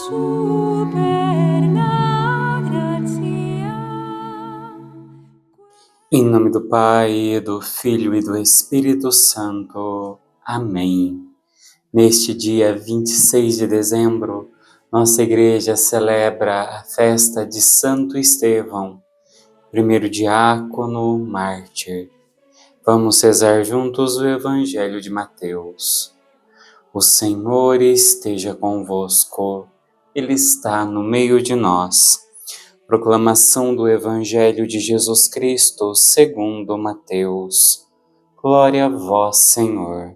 superna gratia. Em nome do Pai, do Filho e do Espírito Santo. Amém. Neste dia 26 de dezembro, nossa igreja celebra a festa de Santo Estevão, primeiro diácono mártir. Vamos rezar juntos o Evangelho de Mateus. O Senhor esteja convosco, Ele está no meio de nós. Proclamação do Evangelho de Jesus Cristo segundo Mateus. Glória a vós, Senhor.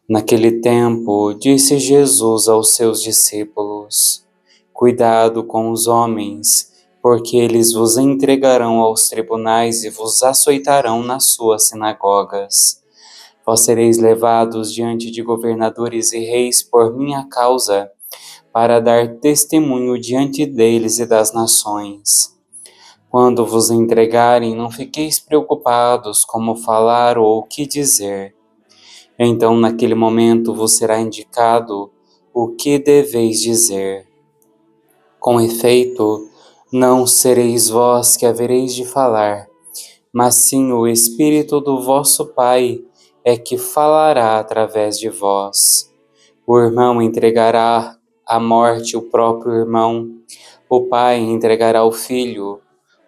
Naquele tempo, disse Jesus aos seus discípulos: Cuidado com os homens, porque eles vos entregarão aos tribunais e vos açoitarão nas suas sinagogas. Vós sereis levados diante de governadores e reis por minha causa, para dar testemunho diante deles e das nações. Quando vos entregarem, não fiqueis preocupados como falar ou o que dizer. Então, naquele momento, vos será indicado o que deveis dizer. Com efeito, não sereis vós que havereis de falar, mas sim o Espírito do vosso Pai é que falará através de vós. O irmão entregará à morte o próprio irmão, o pai entregará o filho,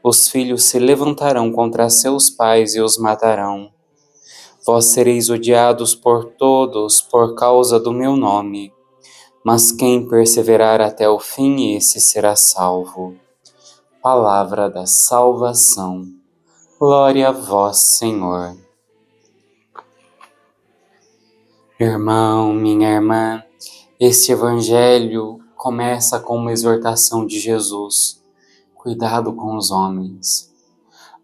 os filhos se levantarão contra seus pais e os matarão. Vós sereis odiados por todos por causa do meu nome, mas quem perseverar até o fim, esse será salvo. Palavra da salvação. Glória a vós, Senhor. Irmão, minha irmã, este evangelho começa com uma exortação de Jesus. Cuidado com os homens.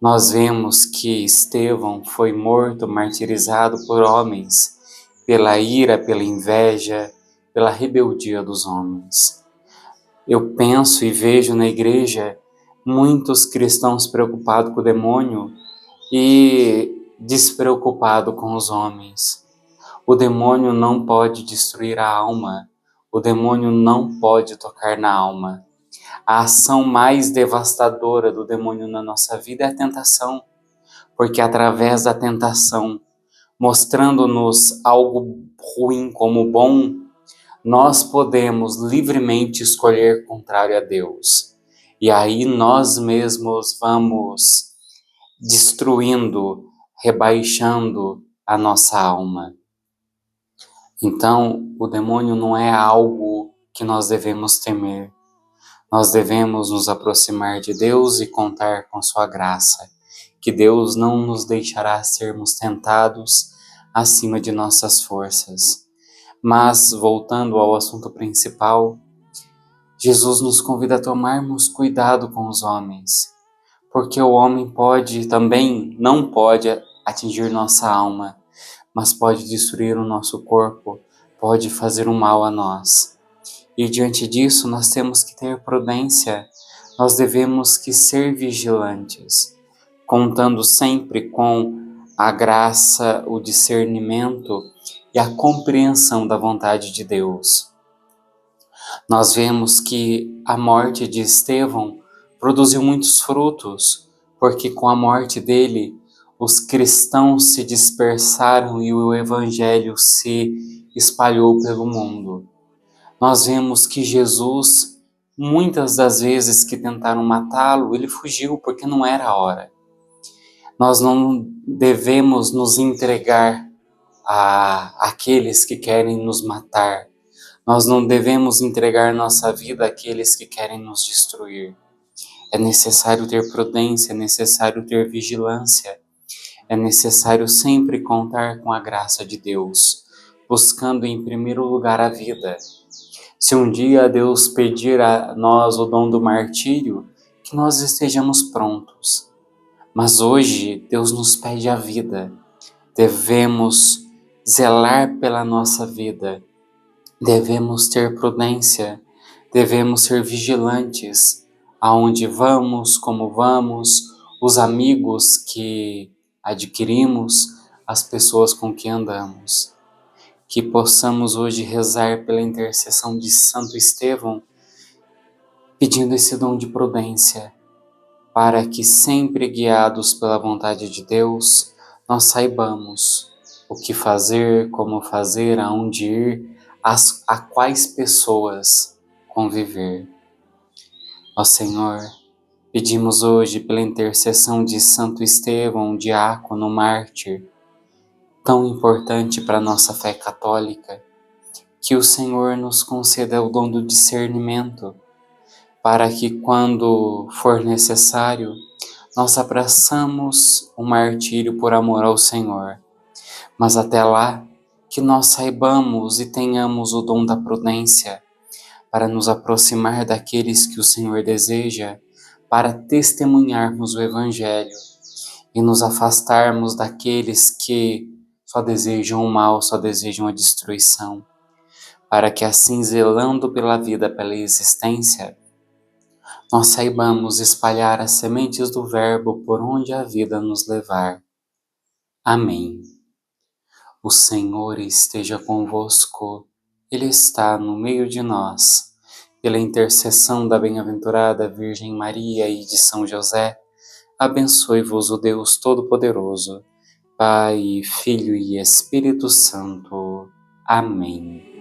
Nós vemos que Estevão foi morto, martirizado por homens, pela ira, pela inveja, pela rebeldia dos homens. Eu penso e vejo na igreja muitos cristãos preocupados com o demônio e despreocupados com os homens. O demônio não pode destruir a alma, o demônio não pode tocar na alma. A ação mais devastadora do demônio na nossa vida é a tentação, porque através da tentação, mostrando-nos algo ruim como bom, nós podemos livremente escolher contrário a Deus. E aí nós mesmos vamos destruindo, rebaixando a nossa alma. Então, o demônio não é algo que nós devemos temer. Nós devemos nos aproximar de Deus e contar com sua graça, que Deus não nos deixará sermos tentados acima de nossas forças. Mas, voltando ao assunto principal, Jesus nos convida a tomarmos cuidado com os homens, porque o homem não pode atingir nossa alma, mas pode destruir o nosso corpo, pode fazer um mal a nós. E diante disso, nós temos que ter prudência, nós devemos que ser vigilantes, contando sempre com a graça, o discernimento e a compreensão da vontade de Deus. Nós vemos que a morte de Estevão produziu muitos frutos, porque com a morte dele, os cristãos se dispersaram e o evangelho se espalhou pelo mundo. Nós vemos que Jesus, muitas das vezes que tentaram matá-lo, ele fugiu porque não era a hora. Nós não devemos nos entregar àqueles que querem nos matar. Nós não devemos entregar nossa vida àqueles que querem nos destruir. É necessário ter prudência, é necessário ter vigilância, é necessário sempre contar com a graça de Deus, buscando em primeiro lugar a vida. Se um dia Deus pedir a nós o dom do martírio, que nós estejamos prontos. Mas hoje Deus nos pede a vida. Devemos zelar pela nossa vida. Devemos ter prudência. Devemos ser vigilantes. Aonde vamos, como vamos, os amigos que adquirimos, as pessoas com quem andamos. que possamos hoje rezar pela intercessão de Santo Estevão, pedindo esse dom de prudência, para que sempre guiados pela vontade de Deus, nós saibamos o que fazer, como fazer, aonde ir, a quais pessoas conviver. Ó Senhor, pedimos hoje pela intercessão de Santo Estevão, diácono mártir, tão importante para a nossa fé católica, que o Senhor nos conceda o dom do discernimento, para que quando for necessário, nós abraçamos o martírio por amor ao Senhor. Mas até lá, que nós saibamos e tenhamos o dom da prudência para nos aproximar daqueles que o Senhor deseja, para testemunharmos o Evangelho e nos afastarmos daqueles que só desejam o mal, só desejam a destruição, para que assim, zelando pela vida, pela existência, nós saibamos espalhar as sementes do Verbo por onde a vida nos levar. Amém. O Senhor esteja convosco, Ele está no meio de nós. Pela intercessão da bem-aventurada Virgem Maria e de São José, abençoe-vos o Deus Todo-Poderoso, Pai, Filho e Espírito Santo. Amém.